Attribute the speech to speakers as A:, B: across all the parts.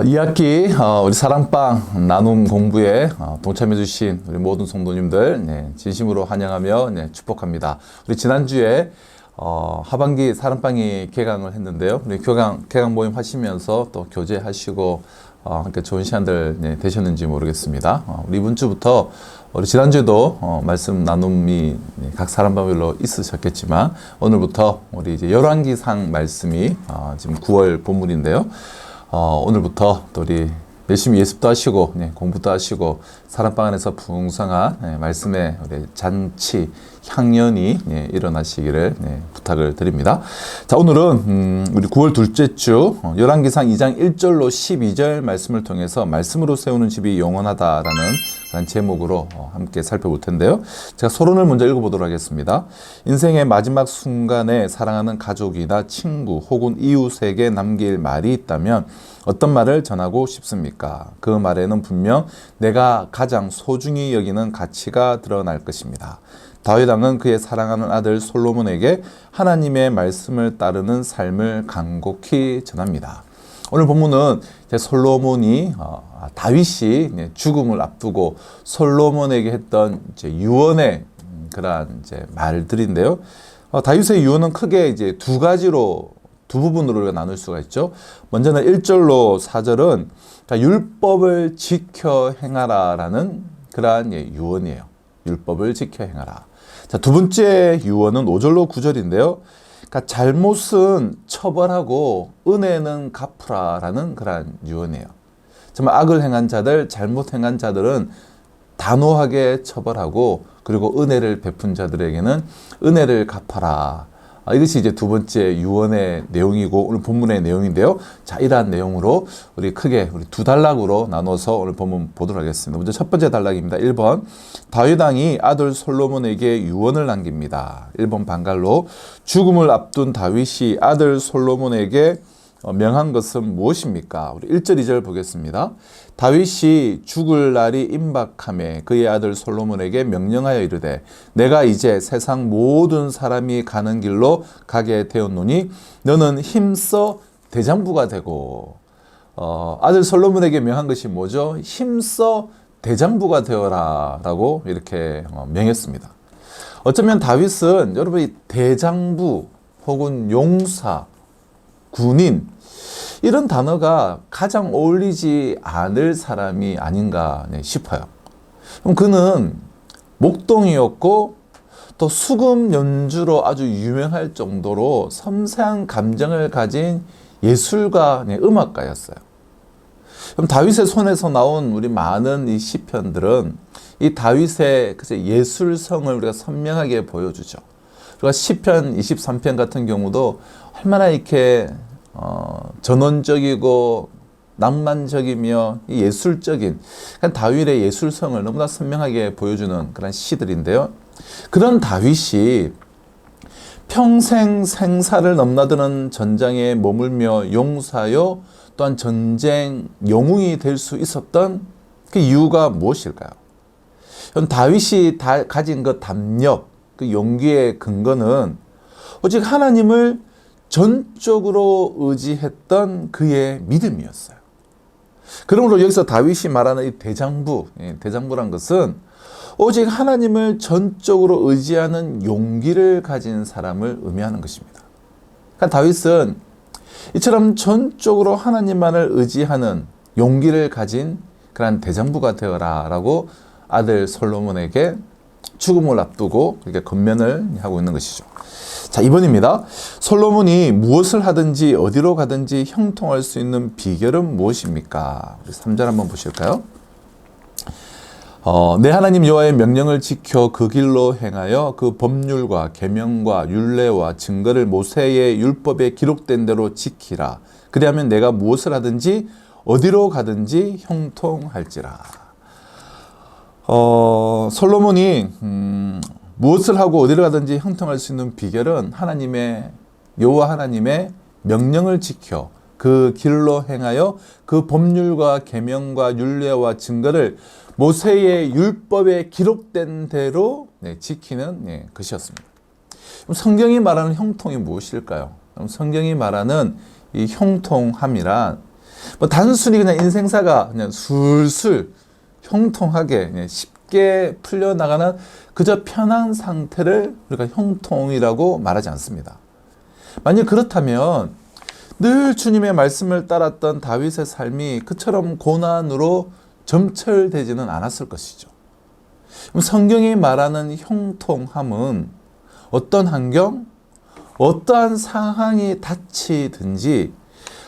A: 이 학기 우리 사랑방 나눔 공부에 동참해주신 우리 모든 성도님들 진심으로 환영하며 축복합니다. 우리 지난주에 하반기 사랑방이 개강을 했는데요. 우리 개강 모임 하시면서 또 교제하시고 함께 좋은 시간들 되셨는지 모르겠습니다. 우리 이번 주부터 우리 지난주에도 말씀 나눔이 각 사람방별로 있으셨겠지만 오늘부터 우리 이제 열왕기상 말씀이 지금 9월 본문인데요. 오늘부터 또 우리 열심히 예습도 하시고 공부도 하시고 사랑방 안에서 풍성한 말씀의 우리 잔치 향연이 일어나시기를 부탁을 드립니다. 자, 오늘은 우리 9월 둘째 주 열왕기상 2장 1절로 12절 말씀을 통해서 말씀으로 세우는 집이 영원하다라는 그런 제목으로 함께 살펴볼 텐데요. 제가 서론을 먼저 읽어보도록 하겠습니다. 인생의 마지막 순간에 사랑하는 가족이나 친구 혹은 이웃에게 남길 말이 있다면 어떤 말을 전하고 싶습니까? 그 말에는 분명 내가 가장 소중히 여기는 가치가 드러날 것입니다. 다윗 왕은 그의 사랑하는 아들 솔로몬에게 하나님의 말씀을 따르는 삶을 간곡히 전합니다. 오늘 본문은 솔로몬이 다윗이 죽음을 앞두고 솔로몬에게 했던 유언의 그러한 말들인데요. 다윗의 유언은 크게 두 가지로 두 부분으로 우리가 나눌 수가 있죠. 먼저는 1절로 4절은 율법을 지켜 행하라라는 그러한 유언이에요. 율법을 지켜 행하라. 자, 두 번째 유언은 5절로 9절인데요. 그러니까 잘못은 처벌하고 은혜는 갚으라라는 그러한 유언이에요. 정말 악을 행한 자들, 잘못 행한 자들은 단호하게 처벌하고 그리고 은혜를 베푼 자들에게는 은혜를 갚아라. 이것이 이제 두 번째 유언의 내용이고 오늘 본문의 내용인데요. 자, 이러한 내용으로 우리 크게 두 단락으로 나눠서 오늘 본문 보도록 하겠습니다. 먼저 첫 번째 단락입니다. 1번, 다윗 왕이 아들 솔로몬에게 유언을 남깁니다. 1번 방갈로 죽음을 앞둔 다윗이 아들 솔로몬에게 명한 것은 무엇입니까? 우리 1절, 2절 보겠습니다. 다윗이 죽을 날이 임박함에 그의 아들 솔로몬에게 명령하여 이르되 내가 이제 세상 모든 사람이 가는 길로 가게 되었노니 너는 힘써 대장부가 되고 아들 솔로몬에게 명한 것이 뭐죠? 힘써 대장부가 되어라 라고 이렇게 명했습니다. 어쩌면 다윗은 여러분이 대장부 혹은 용사, 군인 이런 단어가 가장 어울리지 않을 사람이 아닌가 싶어요. 그럼 그는 목동이었고 또 수금 연주로 아주 유명할 정도로 섬세한 감정을 가진 예술가, 음악가였어요. 그럼 다윗의 손에서 나온 우리 많은 이 시편들은 이 다윗의 예술성을 우리가 선명하게 보여주죠. 그리고 시편 23편 같은 경우도 얼마나 이렇게 전원적이고 낭만적이며 예술적인 다윗의 예술성을 너무나 선명하게 보여주는 그런 시들인데요. 그런 다윗이 평생 생사를 넘나드는 전장에 머물며 용사요 또한 전쟁 영웅이 될 수 있었던 그 이유가 무엇일까요? 다윗이 가진 그 담력, 그 용기의 근거는 오직 하나님을 전적으로 의지했던 그의 믿음이었어요. 그러므로 여기서 다윗이 말하는 이 대장부란 것은 오직 하나님을 전적으로 의지하는 용기를 가진 사람을 의미하는 것입니다. 그러니까 다윗은 이처럼 전적으로 하나님만을 의지하는 용기를 가진 그런 대장부가 되어라 라고 아들 솔로몬에게 죽음을 앞두고 이렇게 권면을 하고 있는 것이죠. 자, 2번입니다. 솔로몬이 무엇을 하든지 어디로 가든지 형통할 수 있는 비결은 무엇입니까? 우리 3절 한번 보실까요? 내 하나님 여호와의 명령을 지켜 그 길로 행하여 그 법률과 계명과 율례와 증거를 모세의 율법에 기록된 대로 지키라. 그리하면 내가 무엇을 하든지 어디로 가든지 형통할지라. 솔로몬이 무엇을 하고 어디를 가든지 형통할 수 있는 비결은 여호와 하나님의 명령을 지켜 그 길로 행하여 그 법률과 계명과 율례와 증거를 모세의 율법에 기록된 대로 지키는 것이었습니다. 그럼 성경이 말하는 형통이 무엇일까요? 그럼 성경이 말하는 이 형통함이란 뭐 단순히 그냥 인생사가 그냥 술술 형통하게 그냥 쉽게 풀려나가는 그저 편한 상태를 우리가 형통이라고 말하지 않습니다. 만약 그렇다면 늘 주님의 말씀을 따랐던 다윗의 삶이 그처럼 고난으로 점철되지는 않았을 것이죠. 그럼 성경이 말하는 형통함은 어떤 환경, 어떠한 상황이 닥치든지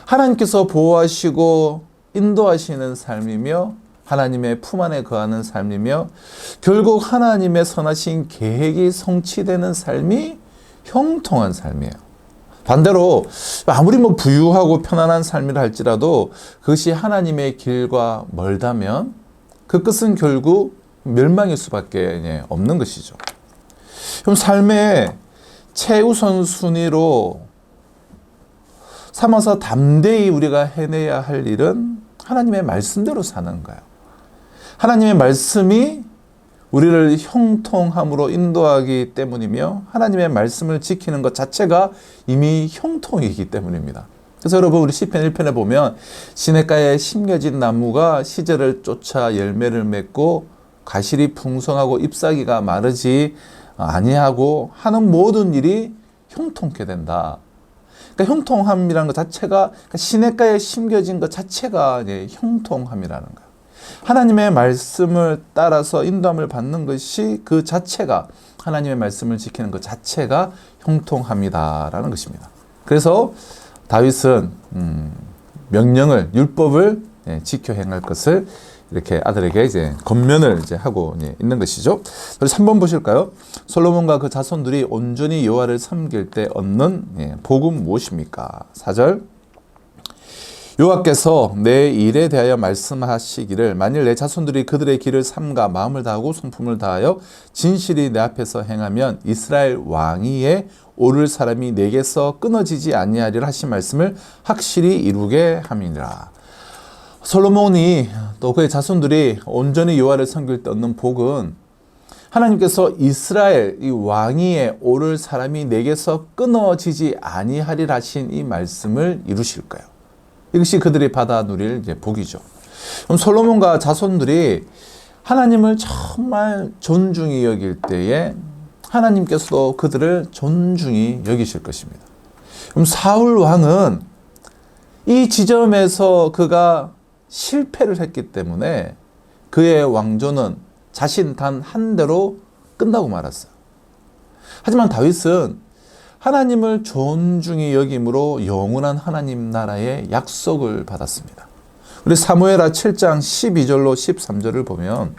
A: 하나님께서 보호하시고 인도하시는 삶이며 하나님의 품 안에 거하는 삶이며 결국 하나님의 선하신 계획이 성취되는 삶이 형통한 삶이에요. 반대로 아무리 부유하고 편안한 삶이라 할지라도 그것이 하나님의 길과 멀다면 그 끝은 결국 멸망일 수밖에 없는 것이죠. 그럼 삶의 최우선 순위로 삼아서 담대히 우리가 해내야 할 일은 하나님의 말씀대로 사는 거예요. 하나님의 말씀이 우리를 형통함으로 인도하기 때문이며 하나님의 말씀을 지키는 것 자체가 이미 형통이기 때문입니다. 그래서 여러분 우리 시편 1편에 보면 시냇가에 심겨진 나무가 시절을 쫓아 열매를 맺고 가실이 풍성하고 잎사귀가 마르지 아니하고 하는 모든 일이 형통케 된다. 그러니까 형통함이라는 것 자체가 시냇가에 심겨진 것 자체가 형통함이라는 거예요. 하나님의 말씀을 따라서 인도함을 받는 것이 그 자체가 하나님의 말씀을 지키는 것 자체가 형통함이다라는 것입니다. 그래서 다윗은 명령을 율법을 지켜 행할 것을 이렇게 아들에게 이제 권면을 이제 하고 있는 것이죠. 3번 보실까요? 솔로몬과 그 자손들이 온전히 여호와를 섬길 때 얻는 복은 무엇입니까? 4절. 여호와께서 내 일에 대하여 말씀하시기를 만일 내 자손들이 그들의 길을 삼가 마음을 다하고 성품을 다하여 진실이 내 앞에서 행하면 이스라엘 왕위에 오를 사람이 내게서 끊어지지 아니하리라 하신 말씀을 확실히 이루게 함이니라. 솔로몬이 또 그의 자손들이 온전히 여호와를 섬길 때 얻는 복은 하나님께서 이스라엘 이 왕위에 오를 사람이 내게서 끊어지지 아니하리라 하신 이 말씀을 이루실 거예요. 이것이 그들이 받아 누릴 복이죠. 그럼 솔로몬과 자손들이 하나님을 정말 존중히 여길 때에 하나님께서도 그들을 존중히 여기실 것입니다. 그럼 사울 왕은 이 지점에서 그가 실패를 했기 때문에 그의 왕조는 자신 단 한 대로 끝나고 말았어요. 하지만 다윗은 하나님을 존중히 여김으로 영원한 하나님 나라의 약속을 받았습니다. 우리 사무엘하 7장 12절로 13절을 보면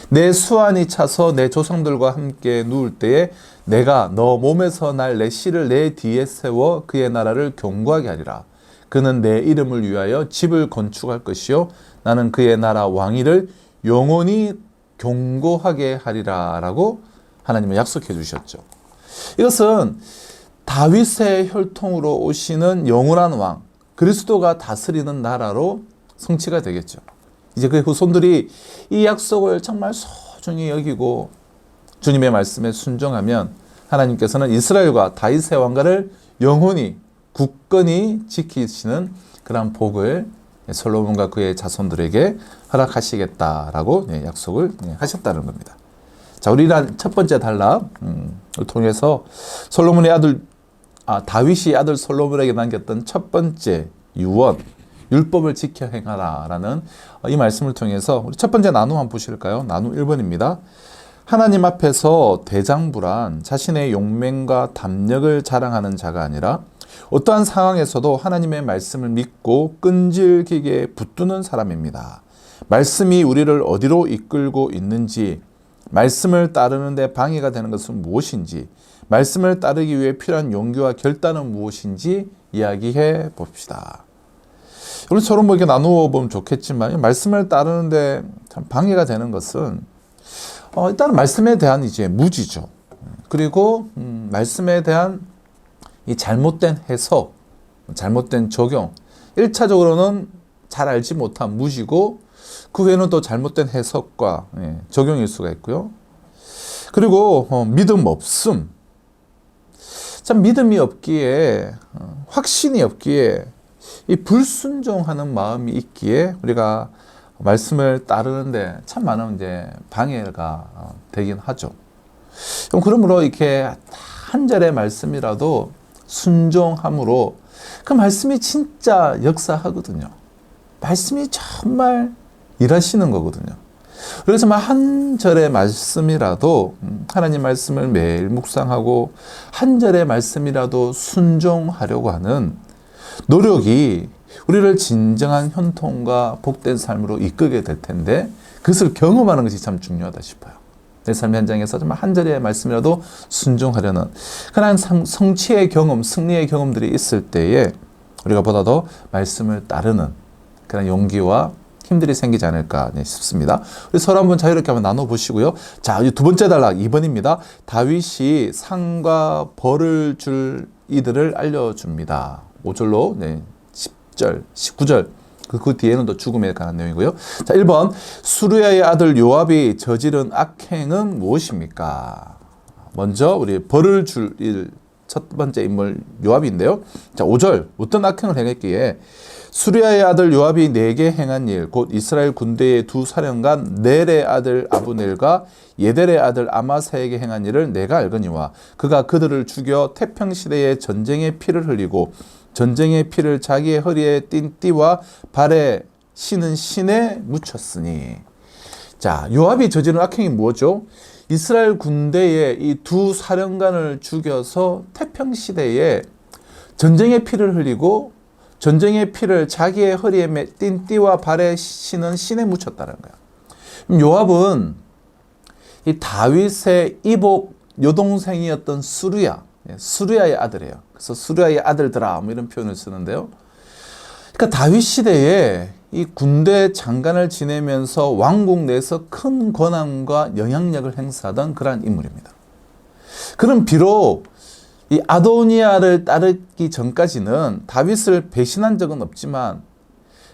A: 내 수완이 차서 내 조상들과 함께 누울 때에 내가 너 몸에서 날 내 씨를 내 뒤에 세워 그의 나라를 견고하게 하리라. 그는 내 이름을 위하여 집을 건축할 것이요 나는 그의 나라 왕위를 영원히 견고하게 하리라 라고 하나님은 약속해 주셨죠. 이것은 다윗의 혈통으로 오시는 영원한 왕 그리스도가 다스리는 나라로 성취가 되겠죠. 이제 그의 후손들이 이 약속을 정말 소중히 여기고 주님의 말씀에 순종하면 하나님께서는 이스라엘과 다윗의 왕가를 영원히 굳건히 지키시는 그런 복을 솔로몬과 그의 자손들에게 허락하시겠다라고 약속을 하셨다는 겁니다. 자, 우리는 첫 번째 단락을 통해서 다윗이 아들 솔로몬에게 남겼던 첫 번째 유언, 율법을 지켜 행하라라는 이 말씀을 통해서 우리 첫 번째 나눔 한번 보실까요? 나눔 1번입니다. 하나님 앞에서 대장부란 자신의 용맹과 담력을 자랑하는 자가 아니라 어떠한 상황에서도 하나님의 말씀을 믿고 끈질기게 붙드는 사람입니다. 말씀이 우리를 어디로 이끌고 있는지, 말씀을 따르는 데 방해가 되는 것은 무엇인지, 말씀을 따르기 위해 필요한 용기와 결단은 무엇인지 이야기해 봅시다. 우리 서로 이렇게 나누어 보면 좋겠지만 말씀을 따르는데 참 방해가 되는 것은 일단 말씀에 대한 이제 무지죠. 그리고 말씀에 대한 이 잘못된 해석, 잘못된 적용, 1차적으로는 잘 알지 못한 무지고 그 후에는 또 잘못된 해석과 적용일 수가 있고요. 그리고 믿음 없음, 참 믿음이 없기에, 확신이 없기에, 이 불순종하는 마음이 있기에 우리가 말씀을 따르는데 참 많은 이제 방해가 되긴 하죠. 그러므로 이렇게 한 절의 말씀이라도 순종함으로 그 말씀이 진짜 역사하거든요. 말씀이 정말 일하시는 거거든요. 그래서 한 절의 말씀이라도 하나님 말씀을 매일 묵상하고 한 절의 말씀이라도 순종하려고 하는 노력이 우리를 진정한 현통과 복된 삶으로 이끌게 될 텐데 그것을 경험하는 것이 참 중요하다 싶어요. 내 삶의 현장에서 정말 한 절의 말씀이라도 순종하려는 그런 성취의 경험, 승리의 경험들이 있을 때에 우리가 보다 더 말씀을 따르는 그런 용기와 힘들이 생기지 않을까 싶습니다. 우리 서로 한번 자유롭게 한번 나눠보시고요. 자, 두 번째 단락 2번입니다. 다윗이 상과 벌을 줄 이들을 알려줍니다. 5절로 10절, 19절 그 뒤에는 또 죽음에 관한 내용이고요. 자, 1번 수르야의 아들 요압이 저지른 악행은 무엇입니까? 먼저 우리 벌을 줄 첫 번째 인물 요압인데요. 자, 5절 어떤 악행을 행했기에 수르야의 아들 요압이 내게 행한 일, 곧 이스라엘 군대의 두 사령관 넬의 아들 아브넬과 예델의 아들 아마사에게 행한 일을 내가 알거니와 그가 그들을 죽여 태평시대에 전쟁의 피를 흘리고 전쟁의 피를 자기의 허리에 띤 띠와 발에 신은 신에 묻혔으니. 자, 요압이 저지른 악행이 뭐죠? 이스라엘 군대의 이 두 사령관을 죽여서 태평시대에 전쟁의 피를 흘리고 전쟁의 피를 자기의 허리에 띤 띠와 발에 신은 신에 묻혔다는 거예요. 요압은 이 다윗의 이복 여동생이었던 수르야의 아들이에요. 그래서 수르야의 아들들아 뭐 이런 표현을 쓰는데요. 그러니까 다윗 시대에 이 군대 장관을 지내면서 왕국 내에서 큰 권한과 영향력을 행사하던 그러한 인물입니다. 그는 비록 이 아도니아를 따르기 전까지는 다윗을 배신한 적은 없지만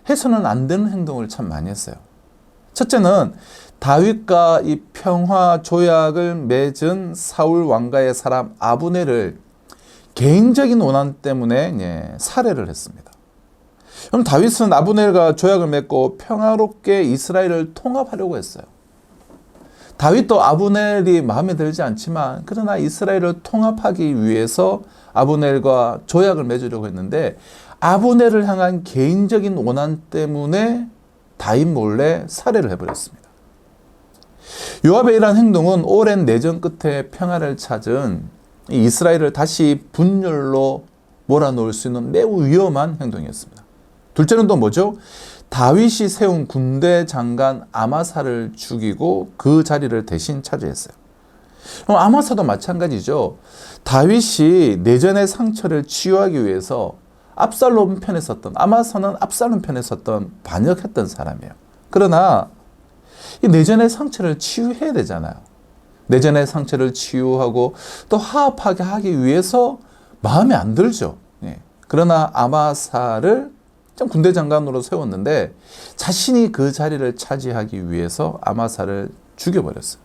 A: 해서는 안 되는 행동을 참 많이 했어요. 첫째는 다윗과 이 평화 조약을 맺은 사울 왕가의 사람 아브넬을 개인적인 원한 때문에 살해를 했습니다. 그럼 다윗은 아브넬과 조약을 맺고 평화롭게 이스라엘을 통합하려고 했어요. 다윗도 아브넬이 마음에 들지 않지만 그러나 이스라엘을 통합하기 위해서 아브넬과 조약을 맺으려고 했는데 아브넬을 향한 개인적인 원한 때문에 다윗 몰래 살해를 해버렸습니다. 요압의 이러한 행동은 오랜 내전 끝에 평화를 찾은 이스라엘을 다시 분열로 몰아넣을 수 있는 매우 위험한 행동이었습니다. 둘째는 또 뭐죠? 다윗이 세운 군대 장관 아마사를 죽이고 그 자리를 대신 차지했어요. 그럼 아마사도 마찬가지죠. 다윗이 내전의 상처를 치유하기 위해서 압살롬 편에 섰던, 아마사는 압살롬 편에 섰던 반역했던 사람이에요. 그러나 이 내전의 상처를 치유해야 되잖아요. 내전의 상처를 치유하고 또 화합하게 하기 위해서 마음에 안 들죠. 그러나 아마사를 군대 장관으로 세웠는데 자신이 그 자리를 차지하기 위해서 아마사를 죽여버렸어요.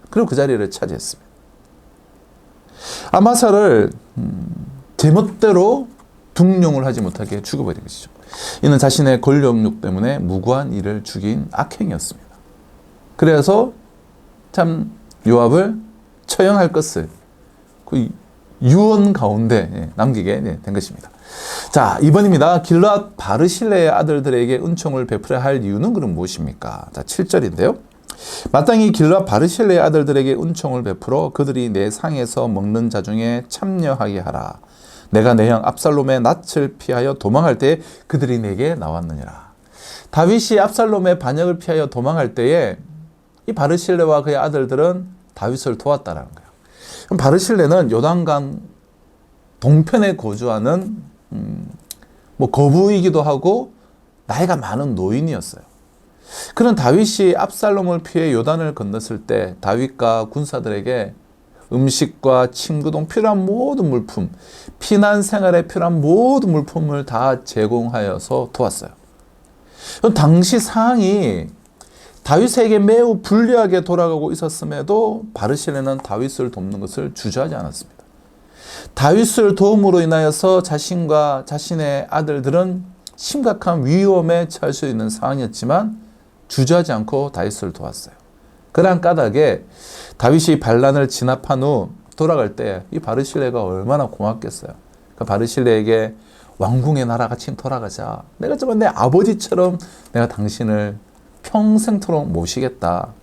A: 그리고 그 자리를 차지했습니다. 아마사를 제멋대로 등용을 하지 못하게 죽여버린 것이죠. 이는 자신의 권력욕 때문에 무고한 이를 죽인 악행이었습니다. 그래서 참 요압을 처형할 것을 그 유언 가운데 남기게 된 것입니다. 자, 2번입니다. 길앗 바르실레의 아들들에게 은총을 베풀어야 할 이유는 그럼 무엇입니까? 자, 7절인데요. 마땅히 길앗 바르실레의 아들들에게 은총을 베풀어 그들이 내 상에서 먹는 자 중에 참여하게 하라. 내가 내 형 압살롬의 낯을 피하여 도망할 때 그들이 내게 나왔느니라. 다윗이 압살롬의 반역을 피하여 도망할 때에 이 바르실레와 그의 아들들은 다윗을 도왔다라는 거예요. 그럼 바르실레는 요단강 동편에 거주하는 거부이기도 하고 나이가 많은 노인이었어요. 그런 다윗이 압살롬을 피해 요단을 건넜을 때 다윗과 군사들에게 음식과 친구동 필요한 모든 물품, 피난 생활에 필요한 모든 물품을 다 제공하여서 도왔어요. 당시 상황이 다윗에게 매우 불리하게 돌아가고 있었음에도 바르실레는 다윗을 돕는 것을 주저하지 않았습니다. 다윗을 도움으로 인하여서 자신과 자신의 아들들은 심각한 위험에 처할 수 있는 상황이었지만 주저하지 않고 다윗을 도왔어요. 그러한 까닭에 다윗이 반란을 진압한 후 돌아갈 때 이 바르실레가 얼마나 고맙겠어요. 그 바르실레에게 왕궁의 나라가 친 돌아가자. 내가 정말 내 아버지처럼 내가 당신을 평생토록 모시겠다.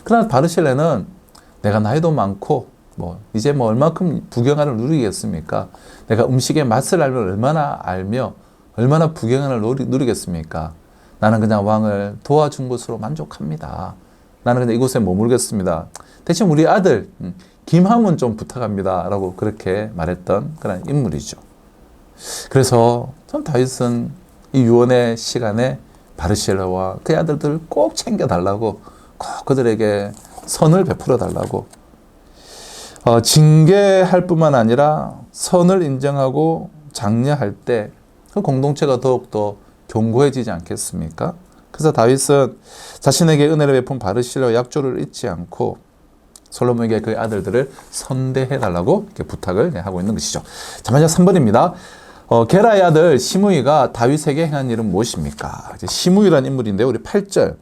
A: 그러나 바르실레는 내가 나이도 많고 이제 얼마큼 부경한을 누리겠습니까? 내가 음식의 맛을 알며 얼마나 부경한을 누리겠습니까? 나는 그냥 왕을 도와준 것으로 만족합니다. 나는 그냥 이곳에 머물겠습니다. 대신 우리 아들 김함은 좀 부탁합니다. 라고 그렇게 말했던 그런 인물이죠. 그래서 참 다윗은 이 유언의 시간에 바르실레와 그의 아들들을 꼭 챙겨달라고, 꼭 그들에게 선을 베풀어 달라고, 징계할 뿐만 아니라 선을 인정하고 장려할 때 그 공동체가 더욱더 견고해지지 않겠습니까? 그래서 다윗은 자신에게 은혜를 베푼 바르실레와 약조를 잊지 않고 솔로몬에게 그의 아들들을 선대해 달라고 이렇게 부탁을 하고 있는 것이죠. 자, 마지막 3번입니다. 게라의 아들 시므이가 다윗에게 행한 일은 무엇입니까? 시므이라는 인물인데 우리 8절.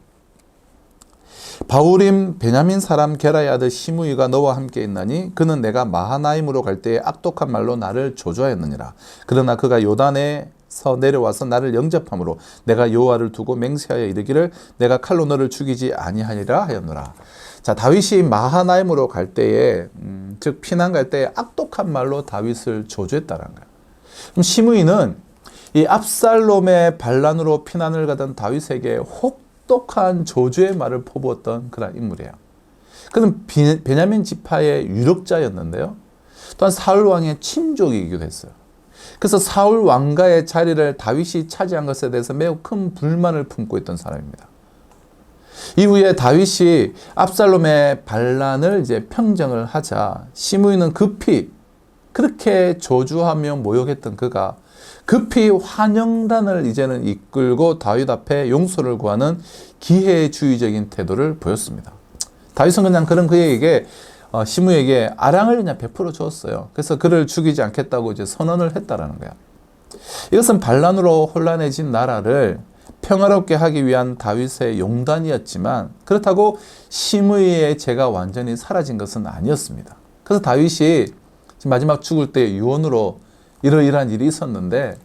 A: 바후림 베냐민 사람 게라의 아들 시므이가 너와 함께 있나니 그는 내가 마하나임으로 갈 때에 악독한 말로 나를 조조하였느니라. 그러나 그가 요단에서 내려와서 나를 영접함으로 내가 여호와를 두고 맹세하여 이르기를 내가 칼로 너를 죽이지 아니하리라 하였노라. 자, 다윗이 마하나임으로 갈 때에 즉 피난 갈 때에 악독한 말로 다윗을 조조했다는 거예요. 그럼 시므이는 이 압살롬의 반란으로 피난을 가던 다윗에게 혹독한 조주의 말을 퍼부었던 그런 인물이에요. 그는 베냐민 지파의 유력자였는데요. 또한 사울 왕의 친족이기도 했어요. 그래서 사울 왕가의 자리를 다윗이 차지한 것에 대해서 매우 큰 불만을 품고 있던 사람입니다. 이후에 다윗이 압살롬의 반란을 이제 평정을 하자 시므이는 급히 그렇게 저주하며 모욕했던 그가 급히 환영단을 이제는 이끌고 다윗 앞에 용서를 구하는 기회주의적인 태도를 보였습니다. 다윗은 그냥 그런 그에게 시므이에게 아량을 그냥 베풀어 주었어요. 그래서 그를 죽이지 않겠다고 이제 선언을 했다라는 거야. 이것은 반란으로 혼란해진 나라를 평화롭게 하기 위한 다윗의 용단이었지만 그렇다고 시므이의 죄가 완전히 사라진 것은 아니었습니다. 그래서 다윗이 마지막 죽을 때 유언으로 이러이러한 일이 있었는데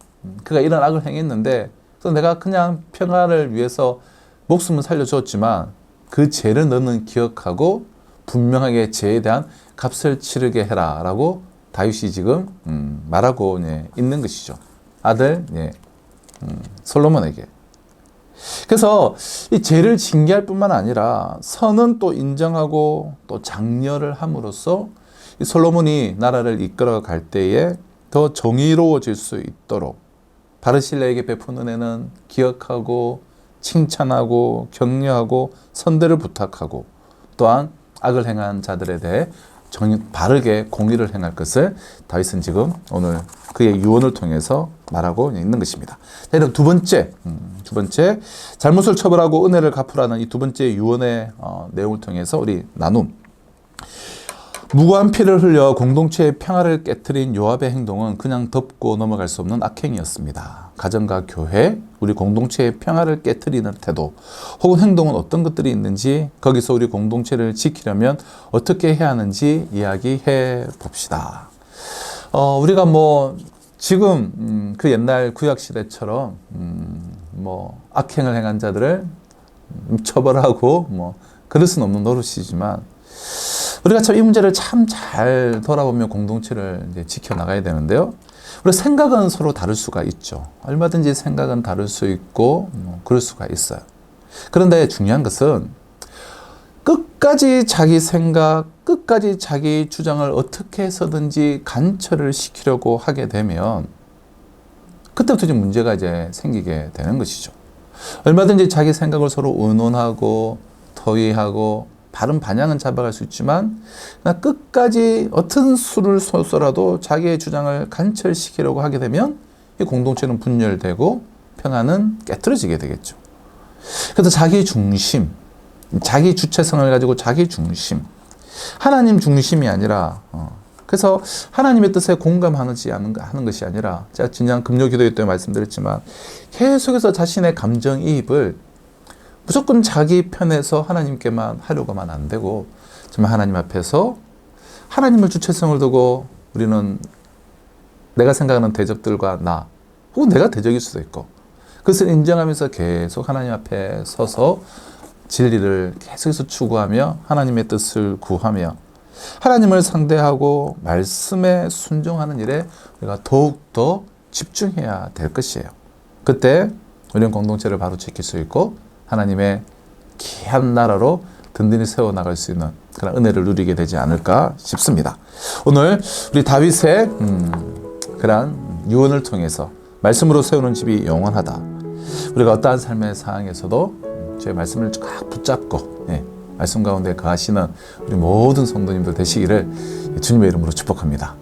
A: 그가 이런 악을 행했는데 그래서 내가 그냥 평화를 위해서 목숨을 살려주었지만 그 죄를 너는 기억하고 분명하게 죄에 대한 값을 치르게 해라 라고 다윗이 지금 말하고 있는 것이죠. 아들 솔로몬에게. 그래서 이 죄를 징계할 뿐만 아니라 선은 또 인정하고 또 장려를 함으로써 이 솔로몬이 나라를 이끌어 갈 때에 더 정의로워질 수 있도록 바르실레에게 베푼 은혜는 기억하고 칭찬하고 격려하고 선대를 부탁하고 또한 악을 행한 자들에 대해 바르게 공의를 행할 것을 다윗은 지금 오늘 그의 유언을 통해서 말하고 있는 것입니다. 두 번째 잘못을 처벌하고 은혜를 갚으라는 이 두 번째 유언의 내용을 통해서 우리 나눔. 무고한 피를 흘려 공동체의 평화를 깨트린 요압의 행동은 그냥 덮고 넘어갈 수 없는 악행이었습니다. 가정과 교회, 우리 공동체의 평화를 깨트리는 태도 혹은 행동은 어떤 것들이 있는지 거기서 우리 공동체를 지키려면 어떻게 해야 하는지 이야기해 봅시다. 우리가 지금 그 옛날 구약시대처럼 악행을 행한 자들을 처벌하고 그럴 수는 없는 노릇이지만 우리가 참 이 문제를 참 잘 돌아보며 공동체를 이제 지켜나가야 되는데요. 우리 생각은 서로 다를 수가 있죠. 얼마든지 생각은 다를 수 있고 그럴 수가 있어요. 그런데 중요한 것은 끝까지 자기 생각, 끝까지 자기 주장을 어떻게 해서든지 관철을 시키려고 하게 되면 그때부터 좀 문제가 이제 생기게 되는 것이죠. 얼마든지 자기 생각을 서로 의논하고 토의하고 바른 방향은 잡아갈 수 있지만 끝까지 어떤 수를 써서라도 자기의 주장을 관철시키려고 하게 되면 이 공동체는 분열되고 평화는 깨트려지게 되겠죠. 그래서 자기 중심, 자기 주체성을 가지고 자기 중심, 하나님 중심이 아니라 그래서 하나님의 뜻에 공감하는지 하는 것이 아니라 제가 지난 금요 기도회 때 말씀드렸지만 계속해서 자신의 감정이입을 무조건 자기 편에서 하나님께만 하려고만 안 되고 정말 하나님 앞에서 하나님을 주체성을 두고 우리는 내가 생각하는 대적들과 나 혹은 내가 대적일 수도 있고 그것을 인정하면서 계속 하나님 앞에 서서 진리를 계속해서 추구하며 하나님의 뜻을 구하며 하나님을 상대하고 말씀에 순종하는 일에 우리가 더욱더 집중해야 될 것이에요. 그때 우리는 공동체를 바로 지킬 수 있고 하나님의 귀한 나라로 든든히 세워나갈 수 있는 그런 은혜를 누리게 되지 않을까 싶습니다. 오늘 우리 다윗의 그런 유언을 통해서 말씀으로 세우는 집이 영원하다. 우리가 어떠한 삶의 상황에서도 주의 말씀을 쫙 붙잡고 말씀 가운데 거하시는 우리 모든 성도님들 되시기를 주님의 이름으로 축복합니다.